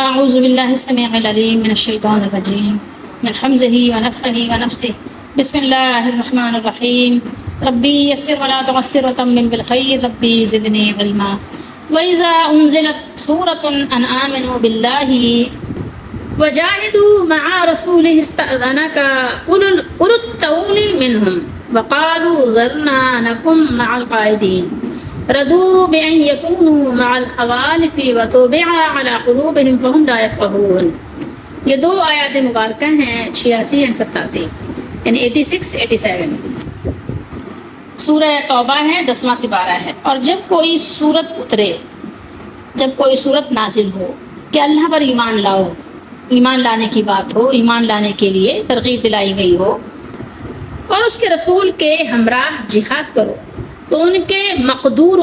اعوذ باللہ السمیع العلیم من الشیطان الرجیم من حمزہ ونفخہ ونفثہ بسم اللہ الرحمن الرحیم ربی یسر ولا تعسر وتمم بالخیر ربی زدنی علما وَإِذَا أُنزِلَتْ سُورَةٌ أَنْ آمِنُوا بِاللَّهِ وَجَاهِدُوا مَعَ رَسُولِهِ اسْتَأْذَنَكَ أُولُو الطَّوْلِ مِنْهُمْ وَقَالُوا ذَرْنَا نَكُن مَعَ الْقَاعِدِينَ رضوا بأن يكونوا مع الخوالف وطبع على قلوبهم فهم لا يفقهون۔ یہ دو آیات مبارکہ ہیں 86 اور 87 یعنی 86 87۔ سورہ توبہ ہے 10واں سپارہ ہے۔ اور جب کوئی صورت اترے، جب کوئی صورت نازل ہو کہ اللہ پر ایمان لاؤ، ایمان لانے کی بات ہو، ایمان لانے کے لیے ترغیب دلائی گئی ہو اور اس کے رسول کے ہمراہ جہاد کرو، تو ان کے مقدور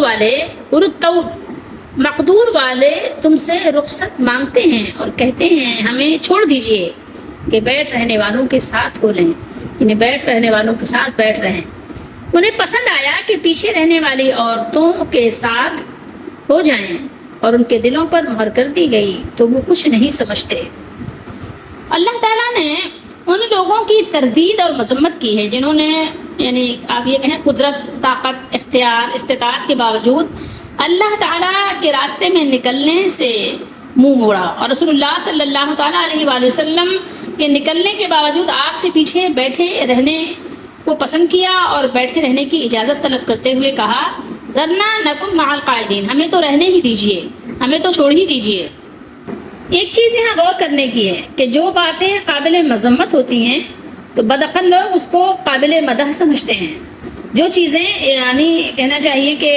والے تم سے رخصت مانگتے ہیں اور کہتے ہیں ہمیں چھوڑ دیجئے کہ بیٹھ رہنے والوں کے ساتھ ہو لیں، انہیں بیٹھ رہنے والوں کے ساتھ بیٹھ رہیں۔ انہیں پسند آیا کہ پیچھے رہنے والی عورتوں کے ساتھ ہو جائیں اور ان کے دلوں پر مہر کر دی گئی تو وہ کچھ نہیں سمجھتے۔ اللہ تعالیٰ نے ان لوگوں کی تردید اور مذمت کی ہے جنہوں نے یعنی آپ یہ کہیں قدرت، طاقت، اختیار، استطاعت کے باوجود اللہ تعالیٰ کے راستے میں نکلنے سے منہ موڑا، اور رسول اللہ صلی اللہ تعالیٰ علیہ وآلہ وسلم کے نکلنے کے باوجود آپ سے پیچھے بیٹھے رہنے کو پسند کیا اور بیٹھے رہنے کی اجازت طلب کرتے ہوئے کہا ذرنا نکن مع القاعدین، ہمیں تو رہنے ہی دیجئے، ہمیں تو چھوڑ ہی دیجئے۔ ایک چیز یہاں غور کرنے کی ہے کہ جو باتیں قابل مذمت ہوتی ہیں تو بدعقل لوگ اس کو قابل مدح سمجھتے ہیں، جو چیزیں یعنی کہنا چاہیے کہ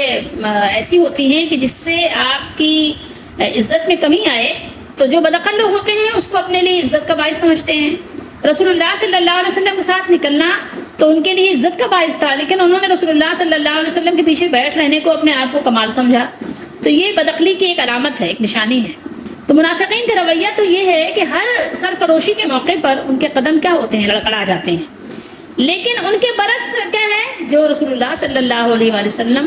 ایسی ہوتی ہیں کہ جس سے آپ کی عزت میں کمی آئے تو جو بدعقل لوگ ہوتے ہیں اس کو اپنے لیے عزت کا باعث سمجھتے ہیں۔ رسول اللہ صلی اللہ علیہ وسلم کے ساتھ نکلنا تو ان کے لیے عزت کا باعث تھا، لیکن انہوں نے رسول اللہ صلی اللہ علیہ وسلم کے پیچھے بیٹھ رہنے کو اپنے آپ کو کمال سمجھا، تو یہ بدعقلی کی ایک علامت ہے، ایک نشانی ہے۔ تو منافقین کا رویہ تو یہ ہے کہ ہر سرفروشی کے موقع پر ان کے قدم کیا ہوتے ہیں، لڑکھڑا جاتے ہیں، لیکن ان کے برعکس کیا ہے، جو رسول اللہ صلی اللہ علیہ وآلہ وسلم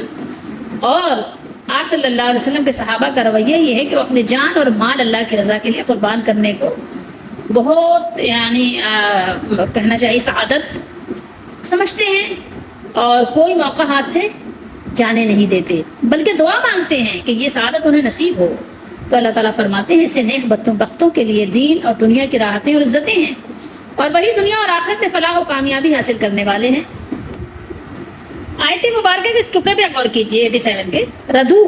اور آپ صلی اللہ علیہ وسلم کے صحابہ کا رویہ یہ ہے کہ وہ اپنے جان اور مال اللہ کی رضا کے لیے قربان کرنے کو بہت یعنی کہنا چاہیے سعادت سمجھتے ہیں اور کوئی موقع ہاتھ سے جانے نہیں دیتے، بلکہ دعا مانگتے ہیں کہ یہ سعادت انہیں نصیب ہو۔ تو اللہ تعالیٰ فرماتے ہیں اسے نیک بختوں کے لیے دین اور دنیا کی راحتیں اور عزتیں ہیں، اور وہی دنیا اور آخرت میں فلاح و کامیابی حاصل کرنے والے ہیں۔ آیت مبارکہ کے اس ٹکڑے پہ غور کیجیے 87 کے، ردو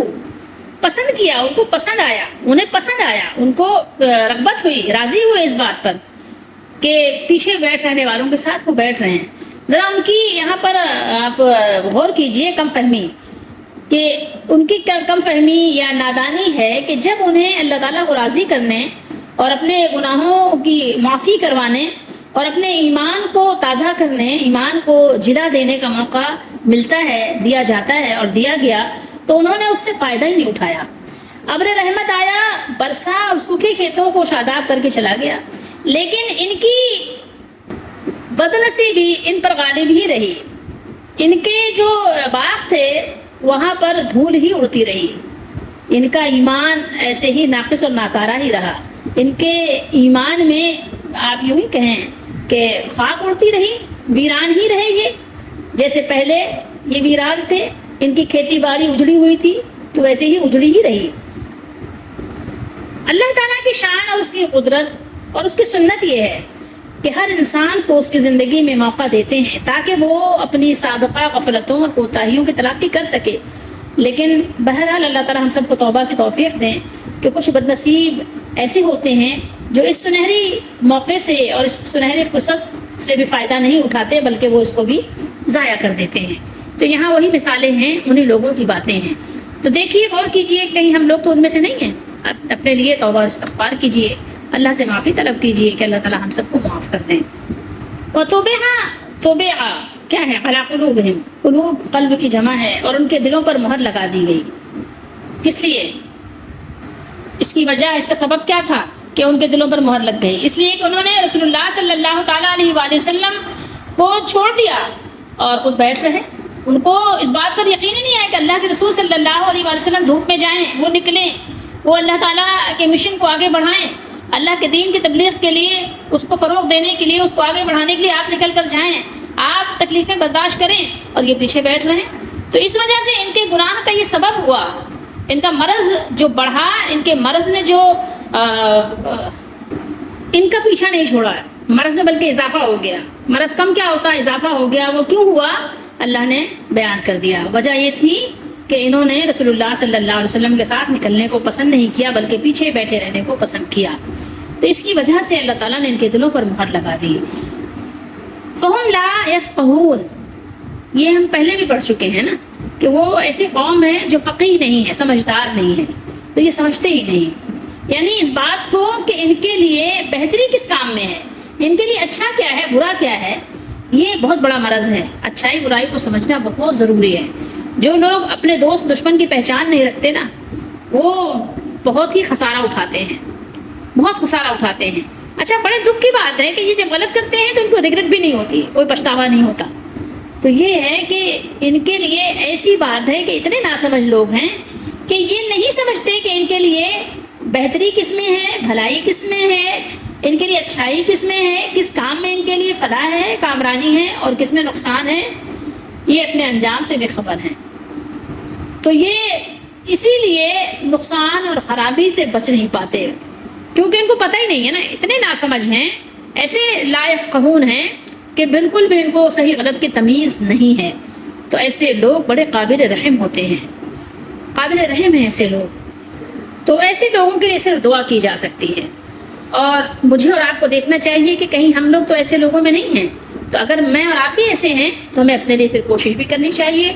پسند کیا، ان کو پسند آیا، انہیں پسند آیا، ان کو رغبت ہوئی، راضی ہوئے اس بات پر کہ پیچھے بیٹھ رہنے والوں کے ساتھ وہ بیٹھ رہے ہیں۔ ذرا ان کی یہاں پر آپ غور کیجیے کم فہمی، کہ ان کی کم فہمی یا نادانی ہے کہ جب انہیں اللہ تعالیٰ کو راضی کرنے اور اپنے گناہوں کی معافی کروانے اور اپنے ایمان کو تازہ کرنے، ایمان کو جلا دینے کا موقع ملتا ہے، دیا جاتا ہے اور دیا گیا، تو انہوں نے اس سے فائدہ ہی نہیں اٹھایا۔ ابر رحمت آیا، برسا اور سوکھے کھیتوں کو شاداب کر کے چلا گیا، لیکن ان کی بدنصیبی ان پر غالب ہی رہی۔ ان کے جو باغ تھے وہاں پر دھول ہی اڑتی رہی، ان کا ایمان ایسے ہی ناقص اور ناکارہ ہی رہا۔ ان کے ایمان میں آپ یوں ہی کہیں کہ خاک اڑتی رہی، ویران ہی رہے یہ، جیسے پہلے یہ ویران تھے، ان کی کھیتی باڑی اجڑی ہوئی تھی تو ویسے ہی اجڑی ہی رہی۔ اللہ تعالیٰ کی شان اور اس کی قدرت اور اس کی سنت یہ ہے کہ ہر انسان کو اس کی زندگی میں موقع دیتے ہیں تاکہ وہ اپنی سابقہ غفلتوں اور کوتاہیوں کی تلافی کر سکے، لیکن بہرحال اللہ تعالیٰ ہم سب کو توبہ کی توفیق دیں کہ کچھ بدنصیب ایسے ہوتے ہیں جو اس سنہری موقع سے اور اس سنہری فرصت سے بھی فائدہ نہیں اٹھاتے بلکہ وہ اس کو بھی ضائع کر دیتے ہیں۔ تو یہاں وہی مثالیں ہیں، انہی لوگوں کی باتیں ہیں۔ تو دیکھیے، غور کیجئے، کہیں ہم لوگ تو ان میں سے نہیں ہیں۔ اپنے لیے توبہ استغفار کیجئے، اللہ سے معافی طلب کیجئے کہ اللہ تعالیٰ ہم سب کو معاف کر دیں۔ توبہ کیا ہے؟ علی قلوبہم، قلوب قلب کی جمع ہے، اور ان کے دلوں پر مہر لگا دی گئی۔ کس لیے؟ اس کی وجہ، اس کا سبب کیا تھا کہ ان کے دلوں پر مہر لگ گئی؟ اس لیے کہ انہوں نے رسول اللہ صلی اللہ تعالیٰ علیہ وآلہ وسلم کو چھوڑ دیا اور خود بیٹھ رہے۔ ان کو اس بات پر یقین ہی نہیں آیا کہ اللہ کے رسول صلی اللہ علیہ وآلہ وسلم دھوپ میں جائیں، وہ نکلیں، وہ اللہ تعالیٰ کے مشن کو آگے بڑھائیں، اللہ کے دین کی تبلیغ کے لیے، اس کو فروغ دینے کے لیے، اس کو آگے بڑھانے کے لیے آپ نکل کر جائیں، آپ تکلیفیں برداشت کریں اور یہ پیچھے بیٹھ رہے ہیں۔ تو اس وجہ سے ان کے گناہ کا یہ سبب ہوا، ان کا مرض جو بڑھا، ان کے مرض نے جو ان کا پیچھا نہیں چھوڑا، مرض میں بلکہ اضافہ ہو گیا۔ مرض کم کیا ہوتا ہے، اضافہ ہو گیا۔ وہ کیوں ہوا اللہ نے بیان کر دیا۔ وجہ یہ تھی کہ انہوں نے رسول اللہ صلی اللہ علیہ وسلم کے ساتھ نکلنے کو پسند نہیں کیا، بلکہ پیچھے بیٹھے رہنے کو پسند کیا۔ تو اس کی وجہ سے اللہ تعالیٰ نے ان کے دلوں پر مہر لگا دی۔ فہم لا یفقہون، یہ ہم پہلے بھی پڑھ چکے ہیں نا کہ وہ ایسی قوم ہے جو فقیہ نہیں ہے، سمجھدار نہیں ہے، تو یہ سمجھتے ہی نہیں، یعنی اس بات کو کہ ان کے لیے بہتری کس کام میں ہے، ان کے لیے اچھا کیا ہے، برا کیا ہے۔ یہ بہت بڑا مرض ہے، اچھائی برائی کو سمجھنا بہت ضروری ہے۔ جو لوگ اپنے دوست دشمن کی پہچان نہیں رکھتے نا، وہ بہت ہی خسارہ اٹھاتے ہیں، بہت خسارہ اٹھاتے ہیں۔ اچھا، بڑے دکھ کی بات ہے کہ یہ جب غلط کرتے ہیں تو ان کو ریگریٹ بھی نہیں ہوتی، کوئی پچھتاوا نہیں ہوتا۔ تو یہ ہے کہ ان کے لیے ایسی بات ہے کہ اتنے ناسمجھ لوگ ہیں کہ یہ نہیں سمجھتے کہ ان کے لیے بہتری کس میں ہے، بھلائی کس میں ہے، ان کے لیے اچھائی کس میں ہے، کس کام میں ان کے لیے فلاح ہے، کامرانی ہے، اور کس میں نقصان ہے۔ یہ اپنے انجام سے بے خبر ہیں، تو یہ اسی لیے نقصان اور خرابی سے بچ نہیں پاتے، کیونکہ ان کو پتہ ہی نہیں ہے نا، اتنے ناسمجھ ہیں، ایسے لا یفقہون ہیں کہ بالکل بھی ان کو صحیح غلط کی تمیز نہیں ہے۔ تو ایسے لوگ بڑے قابل رحم ہوتے ہیں، قابل رحم ہیں ایسے لوگ۔ تو ایسے لوگوں کے لیے صرف دعا کی جا سکتی ہے، اور مجھے اور آپ کو دیکھنا چاہیے کہ کہیں ہم لوگ تو ایسے لوگوں میں نہیں ہیں۔ تو اگر میں اور آپ بھی ایسے ہیں تو ہمیں اپنے لیے پھر کوشش بھی کرنی چاہیے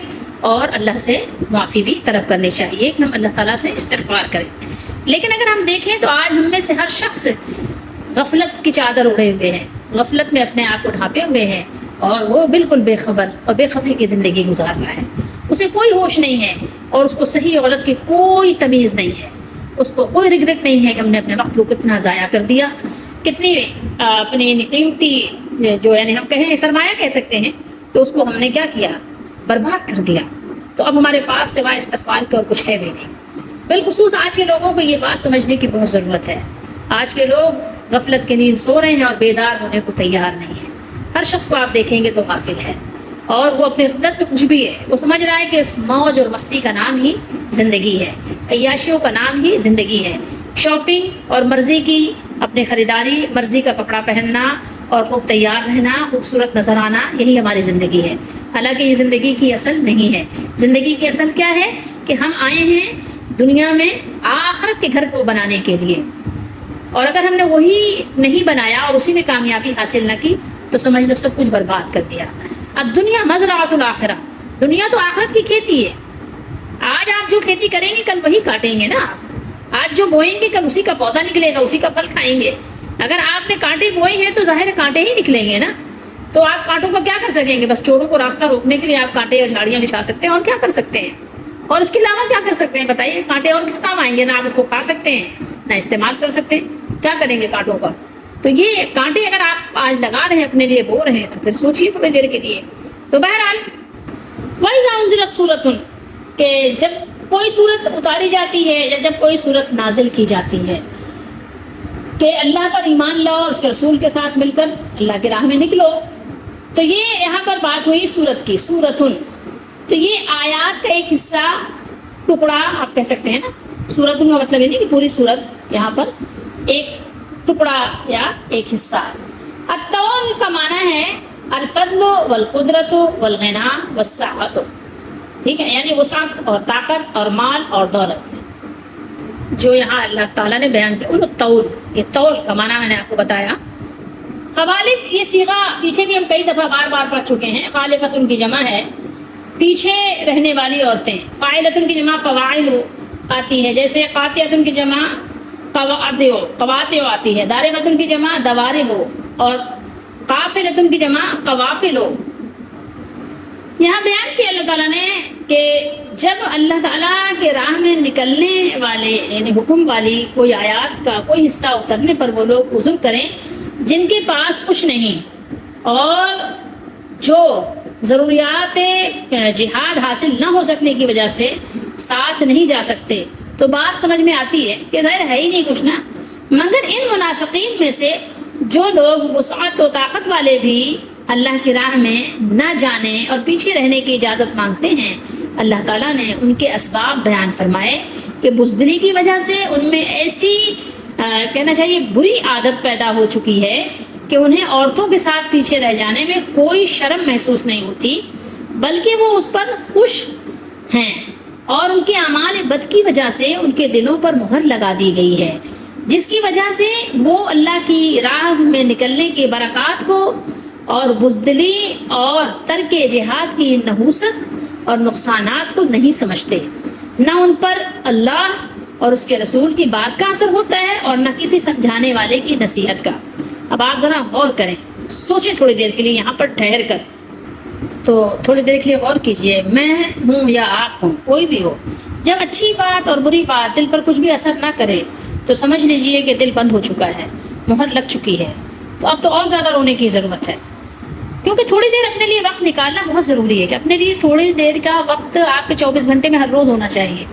اور اللہ سے معافی بھی طلب کرنی چاہیے کہ ہم اللہ تعالیٰ سے استغفار کریں۔ لیکن اگر ہم دیکھیں تو آج ہم میں سے ہر شخص غفلت کی چادر اڑے ہوئے ہے، غفلت میں اپنے آپ کو ڈھانپے ہوئے ہے، اور وہ بالکل بے خبر اور بے خبری کی زندگی گزار رہا ہے۔ اسے کوئی ہوش نہیں ہے اور اس کو صحیح اور غلط کی کوئی تمیز نہیں ہے، اس کو کوئی ریگریٹ نہیں ہے کہ ہم نے اپنے وقت کو کتنا ضائع کر دیا، کتنی اپنی قیمتی جو یعنی ہم کہیں سرمایہ کہہ سکتے ہیں، تو اس کو ہم نے کیا کیا، برباد کر دیا۔ تو اب ہمارے پاس سوائے استغفار کے اور کچھ ہے بھی نہیں۔ بالخصوص آج کے لوگوں کو یہ بات سمجھنے کی بہت ضرورت ہے۔ آج کے لوگ غفلت کی نیند سو رہے ہیں اور بیدار ہونے کو تیار نہیں ہیں۔ ہر شخص کو آپ دیکھیں گے تو غافل ہے، اور وہ اپنی غفلت میں خوش بھی ہے۔ وہ سمجھ رہا ہے کہ اس موج اور مستی کا نام ہی زندگی ہے، عیاشیوں کا نام ہی زندگی ہے۔ شاپنگ اور مرضی کی اپنی خریداری، مرضی کا کپڑا پہننا اور خوب تیار رہنا، خوبصورت نظر آنا، یہی ہماری زندگی ہے۔ حالانکہ یہ زندگی کی اصل نہیں ہے۔ زندگی کی اصل کیا ہے کہ ہم آئے ہیں دنیا میں آخرت کے گھر کو بنانے کے لیے، اور اگر ہم نے وہی نہیں بنایا اور اسی میں کامیابی حاصل نہ کی تو سمجھ لو سب کچھ برباد کر دیا۔ اب دنیا مزرعۃ الآخرہ، دنیا تو آخرت کی کھیتی ہے۔ آج آپ جو کھیتی کریں گے کل وہی کاٹیں گے نا، آج جو بوئیں گے کل اسی کا پودا نکلے گا، اسی کا پھل کھائیں گے۔ اگر آپ نے کانٹے بوئے ہیں تو ظاہر کانٹے ہی نکلیں گے نا۔ تو آپ کانٹوں کا کیا کر سکیں گے؟ بس چوروں کو راستہ روکنے کے لیے آپ کانٹے اور جھاڑیاں بچھا سکتے ہیں، اور کیا کر سکتے ہیں؟ اور اس کے علاوہ کیا کر سکتے ہیں بتائیے؟ کانٹے اور کس کام آئیں گے؟ نہ آپ اس کو کھا سکتے ہیں نہ استعمال کر سکتے ہیں، کیا کریں گے کانٹوں کا؟ تو یہ کانٹے اگر آپ آج لگا رہے ہیں، اپنے لیے بو رہے ہیں، تو پھر سوچیے تھوڑی دیر کے لیے۔ تو بہرحال وَإِذَا أُنزِلَتْ سُورَةٌ، کہ جب کوئی صورت اتاری جاتی ہے یا جب کوئی صورت نازل کی جاتی ہے کہ اللہ پر ایمان لاؤ اور اس کے رسول کے ساتھ مل کر اللہ کی راہ میں نکلو، تو یہ یہاں پر بات ہوئی صورت کی، سورتن۔ تو یہ آیات کا ایک حصہ، ٹکڑا آپ کہہ سکتے ہیں نا۔ سورتن کا مطلب یہ نہیں کہ پوری صورت، یہاں پر ایک ٹکڑا یا ایک حصہ۔ الطول کا معنی ہے الفضل والقدرت والغنا والسعۃ، ٹھیک ہے، یعنی وسعت اور طاقت اور مال اور دولت، جو یہاں اللہ تعالیٰ نے بیان کیا۔ الطول، یہ طول کا معنی میں نے آپ کو بتایا۔ خوالف، یہ صیغہ پیچھے بھی ہم کئی دفعہ بار بار پڑھ چکے ہیں۔ خالفتن کی جمع ہے پیچھے رہنے والی عورتیں، فاعلتن کی جمع فواعل آتی ہے، جیسے قاطعتن کی جمع قواطع آتی ہے، داربتن کی جمع دوارب، اور قافلتن کی جمع قوافل۔ یہاں بیان کیا اللہ تعالیٰ نے کہ جب اللہ تعالیٰ کے راہ میں نکلنے والے یعنی حکم والی کوئی آیات کا کوئی حصہ اترنے پر وہ لوگ عذر کریں جن کے پاس کچھ نہیں اور جو ضروریات جہاد حاصل نہ ہو سکنے کی وجہ سے ساتھ نہیں جا سکتے، تو بات سمجھ میں آتی ہے کہ ظاہر ہے ہی نہیں کچھ نا. مگر ان منافقین میں سے جو لوگ وسعت و طاقت والے بھی اللہ کی راہ میں نہ جانے اور پیچھے رہنے کی اجازت مانگتے ہیں، اللہ تعالیٰ نے ان کے اسباب بیان فرمائے کہ بزدلی کی وجہ سے ان میں ایسی کہنا چاہیے بری عادت پیدا ہو چکی ہے کہ انہیں عورتوں کے ساتھ پیچھے رہ جانے میں کوئی شرم محسوس نہیں ہوتی، بلکہ وہ اس پر خوش ہیں، اور ان کے اعمال بد کی وجہ سے ان کے دلوں پر مہر لگا دی گئی ہے، جس کی وجہ سے وہ اللہ کی راہ میں نکلنے کی برکات کو اور بزدلی اور ترک جہاد کی نحوست اور نقصانات کو نہیں سمجھتے. نہ ان پر اللہ اور اس کے رسول کی بات کا اثر ہوتا ہے اور نہ کسی سمجھانے والے کی نصیحت کا. اب آپ ذرا غور کریں، سوچیں تھوڑی دیر کے لیے یہاں پر ٹھہر کر. تو تھوڑی دیر کے لیے غور کیجئے، میں ہوں یا آپ ہوں، کوئی بھی ہو، جب اچھی بات اور بری بات دل پر کچھ بھی اثر نہ کرے تو سمجھ لیجئے کہ دل بند ہو چکا ہے، مہر لگ چکی ہے. تو اب تو اور زیادہ رونے کی ضرورت ہے، کیونکہ تھوڑی دیر اپنے لیے وقت نکالنا بہت ضروری ہے. کہ اپنے لیے تھوڑی دیر کا وقت آپ کے 24 گھنٹے میں ہر روز ہونا چاہیے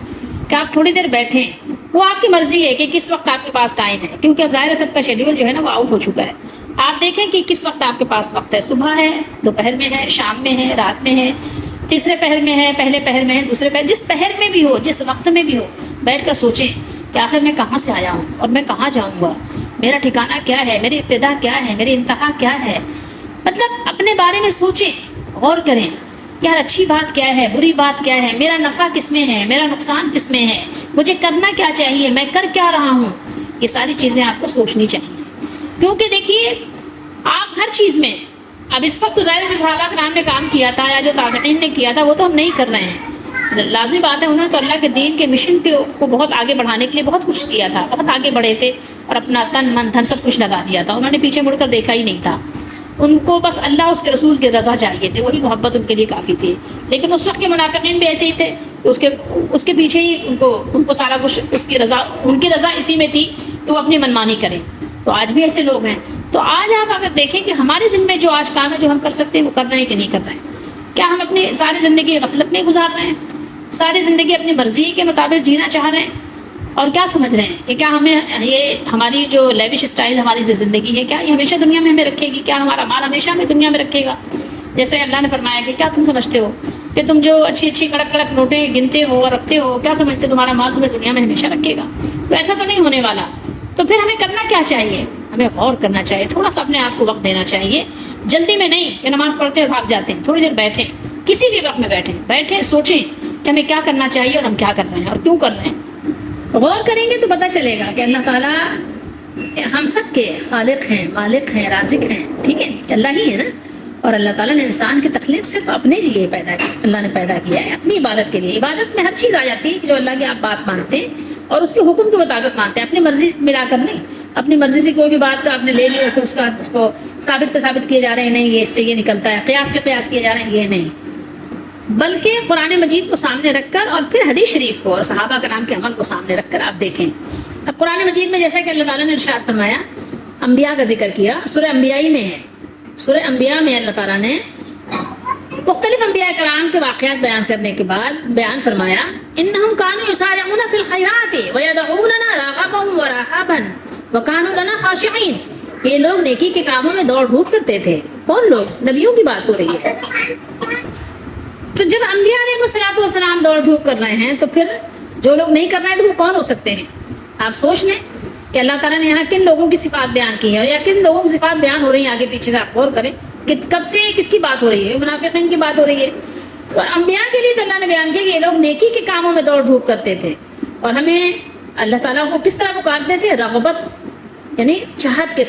کہ آپ تھوڑی دیر بیٹھیں. وہ آپ کی مرضی ہے کہ کس وقت آپ کے پاس ٹائم ہے، کیونکہ اب ظاہر ہے سب کا شیڈیول جو ہے نا وہ آؤٹ ہو چکا ہے. آپ دیکھیں کہ کس وقت آپ کے پاس وقت ہے، صبح ہے، دوپہر میں ہے، شام میں ہے، رات میں ہے، تیسرے پہر میں ہے، پہلے پہر میں ہے، دوسرے پہر، جس پہر میں بھی ہو، جس وقت میں بھی ہو، بیٹھ کر سوچیں کہ آخر میں کہاں سے آیا ہوں اور میں کہاں جاؤں گا، میرا ٹھکانہ کیا ہے، میری ابتدا کیا ہے، میری انتہا کیا ہے. مطلب اپنے بارے میں سوچیں، غور کریں، یار اچھی بات کیا ہے، بری بات کیا ہے، میرا نفع کس میں ہے، میرا نقصان کس میں ہے، مجھے کرنا کیا چاہیے، میں کر کیا رہا ہوں. یہ ساری چیزیں آپ کو سوچنی چاہیے، کیونکہ دیکھیے آپ ہر چیز میں، اب اس وقت تو ظاہر جو صحابہ کرام نے کام کیا تھا یا جو تابعین نے کیا تھا وہ تو ہم نہیں کر رہے ہیں. لازمی بات ہے، انہوں نے تو اللہ کے دین کے مشن کو بہت آگے بڑھانے کے لیے بہت کچھ کیا تھا، بہت آگے بڑھے تھے اور اپنا تن من دھن سب کچھ لگا دیا تھا. انہوں نے پیچھے مڑ کر دیکھا ہی نہیں تھا. ان کو بس اللہ اس کے رسول کی رضا چاہیے تھی، وہی محبت ان کے لیے کافی تھی. لیکن اس وقت کے منافقین بھی ایسے ہی تھے کہ اس کے پیچھے ہی ان کو سارا کچھ اس کی رضا، ان کی رضا اسی میں تھی کہ وہ اپنی منمانی کریں. تو آج بھی ایسے لوگ ہیں. تو آج آپ اگر دیکھیں کہ ہمارے ذمہ جو آج کام ہے جو ہم کر سکتے ہیں وہ کر رہے ہیں کہ نہیں کر رہے ہیں. کیا ہم اپنی ساری زندگی غفلت میں گزار رہے ہیں، ساری زندگی اپنی مرضی کے مطابق جینا چاہ رہے ہیں، اور کیا سمجھ رہے ہیں کہ کیا ہمیں یہ ہماری جو لیوش اسٹائل ہماری جو زندگی ہے کیا یہ ہمیشہ دنیا میں ہمیں رکھے گی، کیا ہمارا مال ہمیشہ ہمیں دنیا میں رکھے گا. جیسے اللہ نے فرمایا کہ کیا تم سمجھتے ہو کہ تم جو اچھی اچھی کڑک کڑک نوٹیں گنتے ہو اور رکھتے ہو، کیا سمجھتے ہو تمہارا مال تمہیں دنیا میں ہمیشہ رکھے گا؟ تو ایسا تو نہیں ہونے والا. تو پھر ہمیں کرنا کیا چاہیے؟ ہمیں غور کرنا چاہیے، تھوڑا سا اپنے آپ کو وقت دینا چاہیے. جلدی میں نہیں کہ نماز پڑھتے اور بھاگ جاتے ہیں. تھوڑی دیر بیٹھیں، کسی بھی وقت میں بیٹھیں سوچیں کہ ہمیں کیا کرنا چاہیے اور ہم کیا کر رہے ہیں اور کیوں کر رہے ہیں. غور کریں گے تو پتہ چلے گا کہ اللہ تعالیٰ ہم سب کے خالق ہیں، مالک ہیں، رازق ہیں. ٹھیک ہے، اللہ ہی ہے نا. اور اللہ تعالیٰ نے انسان کی تخلیق صرف اپنے لیے پیدا کی، اللہ نے پیدا کیا ہے اپنی عبادت کے لیے. عبادت میں ہر چیز آ جاتی ہے کہ جو اللہ کی آپ بات مانتے ہیں اور اس کے حکم کے مطابق مانتے ہیں، اپنی مرضی ملا کر نہیں. اپنی مرضی سے کوئی بھی بات آپ نے لے لی اور پھر اس کو ثابت پہ ثابت کیے جا رہے ہیں، نہیں یہ اس سے یہ نکلتا ہے، قیاس پہ قیاس کیے جا رہے ہیں، یہ نہیں. بلکہ قرآن مجید کو سامنے رکھ کر اور پھر حدیث شریف کو اور صحابہ کرام کے عمل کو سامنے رکھ کر آپ دیکھیں. اب قرآن مجید میں جیسا کہ اللہ تعالیٰ نے ارشاد فرمایا، انبیاء کا ذکر کیا، سورہ انبیاء ہی میں ہے. سورہ انبیاء میں اللہ تعالیٰ نے مختلف انبیاء کرام کے واقعات بیان کرنے کے بعد بیان فرمایا، انہم کانوا یسارعون فی الخیرات ویدعوننا رغبا ورہبا وکانوا لنا خاشعین. یہ لوگ نیکی کے کاموں میں دوڑ دھوپ کرتے تھے. کون لوگ؟ نبیوں کی بات ہو رہی ہے. تو جب انبیاء علیہ الصلوۃ والسلام دوڑ دھوپ کر رہے ہیں تو پھر جو لوگ نہیں کر رہے ہیں تو وہ کون ہو سکتے ہیں؟ آپ سوچ لیں کہ اللہ تعالیٰ نے یہاں کن لوگوں کی صفات بیان کی ہے یا کن لوگوں کی صفات بیان ہو رہی ہیں. آگے پیچھے سے آپ غور کریں کہ کب سے کس کی بات ہو رہی ہے. منافقین کی بات ہو رہی ہے. تو انبیاء کے لیے تو اللہ نے بیان کیا کہ یہ لوگ نیکی کے کاموں میں دوڑ دھوپ کرتے تھے اور ہمیں اللہ تعالیٰ کو کس طرح پکارتے تھے؟ رغبت یعنی چاہت کے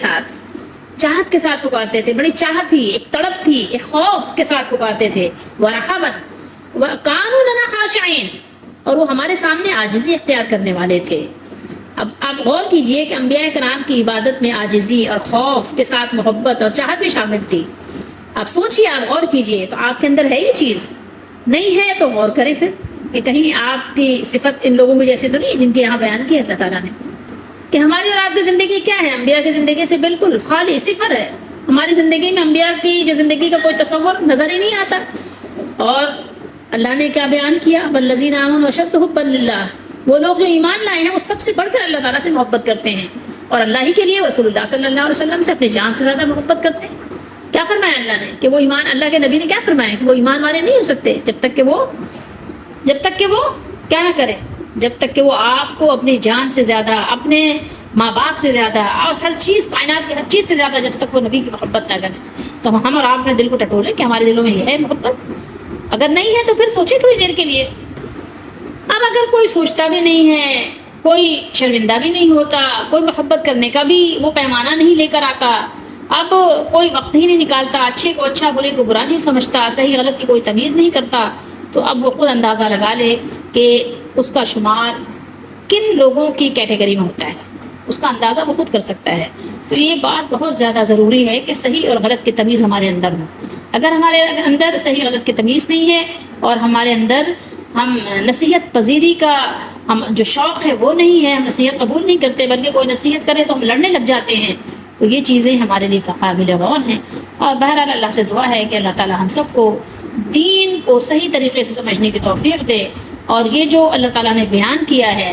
ساتھ پکارتے تھے. بڑی چاہت تھی، ایک تڑپ تھی، ایک خوف کے ساتھ پکارتے تھے. ورہبا وکانوا لنا خاشعین، اور وہ ہمارے سامنے عاجزی اختیار کرنے والے تھے. اب آپ غور کیجئے کہ انبیاء کرام کی عبادت میں عاجزی اور خوف کے ساتھ محبت اور چاہت بھی شامل تھی. آپ سوچئے، آپ غور کیجئے، تو آپ کے اندر ہے یہ چیز؟ نہیں ہے تو غور کریں پھر کہ کہیں آپ کی صفت ان لوگوں کی جیسے تو نہیں جن کے یہاں بیان کی اللہ تعالیٰ نے کہ ہماری اور آپ کی زندگی کیا ہے؟ انبیاء کی زندگی سے بالکل خالی صفر ہے. ہماری زندگی میں انبیاء کی جو زندگی کا کوئی تصور نظر ہی نہیں آتا. اور اللہ نے کیا بیان کیا؟ والذین آمنوا اشد حبا للہ، وہ لوگ جو ایمان لائے ہیں وہ سب سے بڑھ کر اللہ تعالیٰ سے محبت کرتے ہیں اور اللہ ہی کے لیے رسول اللہ صلی اللہ علیہ وسلم سے اپنی جان سے زیادہ محبت کرتے ہیں۔ کیا فرمایا اللہ نے کہ وہ ایمان، اللہ کے نبی نے کیا فرمایا کہ وہ ایمان والے نہیں ہو سکتے جب تک کہ وہ کیا نہ کرے، جب تک کہ وہ آپ کو اپنی جان سے زیادہ، اپنے ماں باپ سے زیادہ اور ہر چیز، کائنات کی ہر چیز سے زیادہ جب تک وہ نبی کی محبت نہ کرے۔ تو ہم اور آپ نے دل کو ٹٹولے کہ ہمارے دلوں میں یہ ہے محبت؟ اگر نہیں ہے تو پھر سوچیں تھوڑی دیر کے لیے۔ اب اگر کوئی سوچتا بھی نہیں ہے، کوئی شرمندہ بھی نہیں ہوتا، کوئی محبت کرنے کا بھی وہ پیمانہ نہیں لے کر آتا، اب کوئی وقت ہی نہیں نکالتا، اچھے کو اچھا برے کو برا نہیں سمجھتا، صحیح غلط کی کوئی تمیز نہیں کرتا، تو اب وہ خود اندازہ لگا لے کہ اس کا شمار کن لوگوں کی کیٹیگری میں ہوتا ہے، اس کا اندازہ وہ خود کر سکتا ہے۔ تو یہ بات بہت زیادہ ضروری ہے کہ صحیح اور غلط کی تمیز ہمارے اندر ہو۔ اگر ہمارے اندر صحیح غلط کی تمیز نہیں ہے اور ہمارے اندر ہم نصیحت پذیری کا ہم جو شوق ہے وہ نہیں ہے، ہم نصیحت قبول نہیں کرتے بلکہ کوئی نصیحت کرے تو ہم لڑنے لگ جاتے ہیں، تو یہ چیزیں ہمارے لیے قابل غور ہیں۔ اور بہرحال اللہ سے دعا ہے کہ اللہ تعالی ہم سب کو دین کو صحیح طریقے سے سمجھنے کی توفیق دے، اور یہ جو اللہ تعالیٰ نے بیان کیا ہے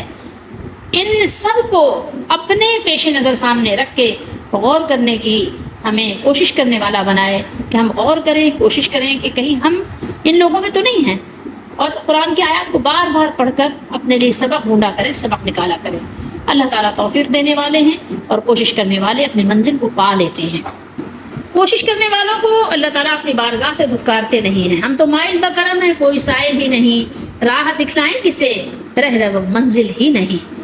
ان سب کو اپنے پیش نظر سامنے رکھ کے غور کرنے کی ہمیں کوشش کرنے والا بنائے، کہ ہم غور کریں، کوشش کریں کہ کہیں ہم ان لوگوں میں تو نہیں ہیں، اور قرآن کی آیات کو بار بار پڑھ کر اپنے لیے سبق ڈھونڈا کریں، سبق نکالا کریں۔ اللہ تعالیٰ توفیق دینے والے ہیں اور کوشش کرنے والے اپنی منزل کو پا لیتے ہیں۔ کوشش کرنے والوں کو اللہ تعالیٰ اپنی بارگاہ سے دھتکارتے نہیں ہیں۔ ہم تو مائل بکرم ہیں، کوئی سائل ہی نہیں، راہ دکھلائیں کسے، رہ منزل ہی نہیں۔